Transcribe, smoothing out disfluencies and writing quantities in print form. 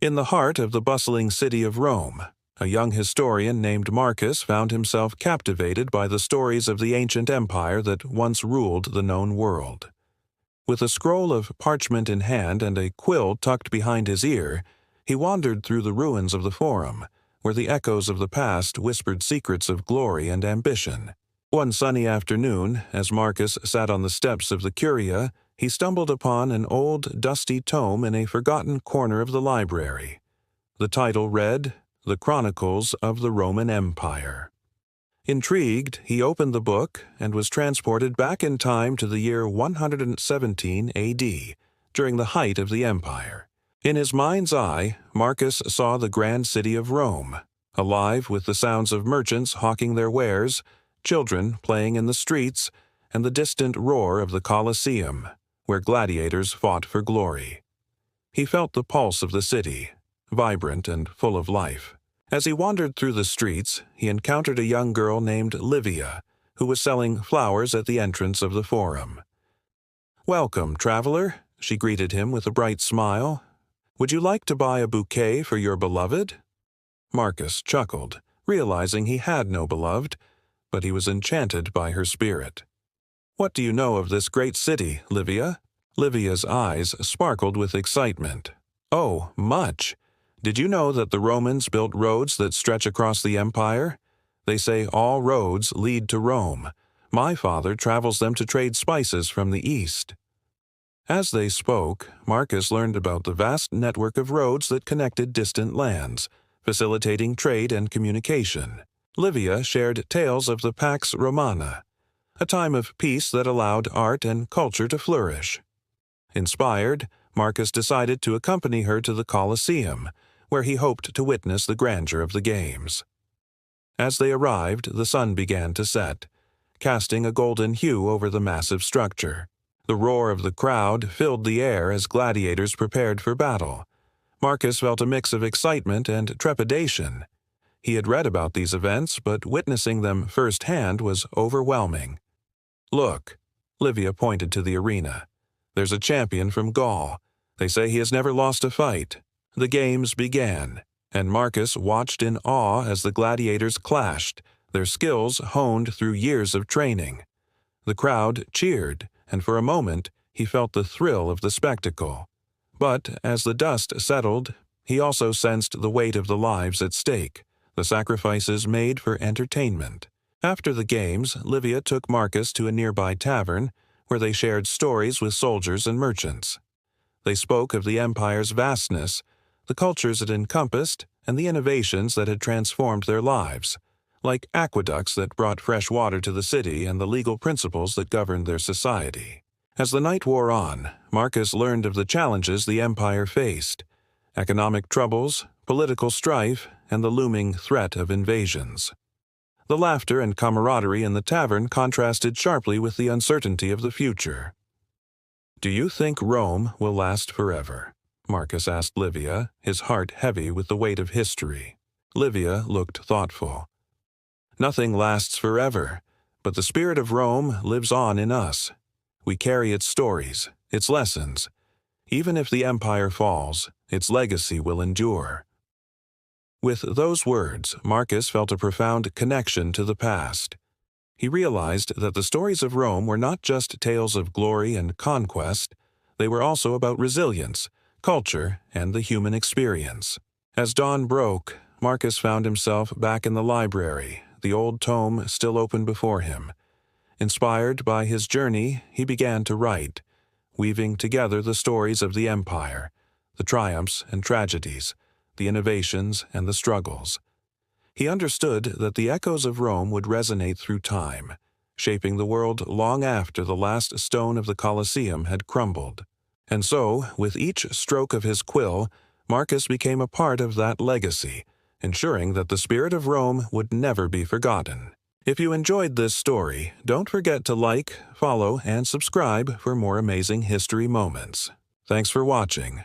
In the heart of the bustling city of Rome, a young historian named Marcus found himself captivated by the stories of the ancient empire that once ruled the known world. With a scroll of parchment in hand and a quill tucked behind his ear, he wandered through the ruins of the Forum, where the echoes of the past whispered secrets of glory and ambition. One sunny afternoon, as Marcus sat on the steps of the Curia, he stumbled upon an old, dusty tome in a forgotten corner of the library. The title read, "The Chronicles of the Roman Empire." Intrigued, he opened the book and was transported back in time to the year 117 AD, during the height of the empire. In his mind's eye, Marcus saw the grand city of Rome, alive with the sounds of merchants hawking their wares, children playing in the streets, and the distant roar of the Colosseum, where gladiators fought for glory. He felt the pulse of the city, vibrant and full of life. As he wandered through the streets, he encountered a young girl named Livia, who was selling flowers at the entrance of the Forum. "Welcome, traveler," she greeted him with a bright smile. "Would you like to buy a bouquet for your beloved?" Marcus chuckled, realizing he had no beloved, but he was enchanted by her spirit. "What do you know of this great city, Livia?" Livia's eyes sparkled with excitement. "Oh, much! Did you know that the Romans built roads that stretch across the empire? They say all roads lead to Rome. My father travels them to trade spices from the east." As they spoke, Marcus learned about the vast network of roads that connected distant lands, facilitating trade and communication. Livia shared tales of the Pax Romana, a time of peace that allowed art and culture to flourish. Inspired, Marcus decided to accompany her to the Colosseum, where he hoped to witness the grandeur of the games. As they arrived, the sun began to set, casting a golden hue over the massive structure. The roar of the crowd filled the air as gladiators prepared for battle. Marcus felt a mix of excitement and trepidation. He had read about these events, but witnessing them firsthand was overwhelming. "Look," Livia pointed to the arena. "There's a champion from Gaul. They say he has never lost a fight." The games began, and Marcus watched in awe as the gladiators clashed, their skills honed through years of training. The crowd cheered, and for a moment he felt the thrill of the spectacle. But as the dust settled, he also sensed the weight of the lives at stake, the sacrifices made for entertainment. After the games, Livia took Marcus to a nearby tavern, where they shared stories with soldiers and merchants. They spoke of the empire's vastness, the cultures it encompassed, and the innovations that had transformed their lives, like aqueducts that brought fresh water to the city and the legal principles that governed their society. As the night wore on, Marcus learned of the challenges the empire faced: economic troubles, political strife, and the looming threat of invasions. The laughter and camaraderie in the tavern contrasted sharply with the uncertainty of the future. "Do you think Rome will last forever?" Marcus asked Livia, his heart heavy with the weight of history. Livia looked thoughtful. "Nothing lasts forever, but the spirit of Rome lives on in us. We carry its stories, its lessons. Even if the empire falls, its legacy will endure." With those words, Marcus felt a profound connection to the past. He realized that the stories of Rome were not just tales of glory and conquest, they were also about resilience, culture, and the human experience. As dawn broke, Marcus found himself back in the library, the old tome still open before him. Inspired by his journey, he began to write, weaving together the stories of the empire, the triumphs and tragedies, the innovations and the struggles. He understood that the echoes of Rome would resonate through time, shaping the world long after the last stone of the Colosseum had crumbled. And so, with each stroke of his quill, Marcus became a part of that legacy, ensuring that the spirit of Rome would never be forgotten. If you enjoyed this story, don't forget to like, follow, and subscribe for more amazing history moments. Thanks for watching.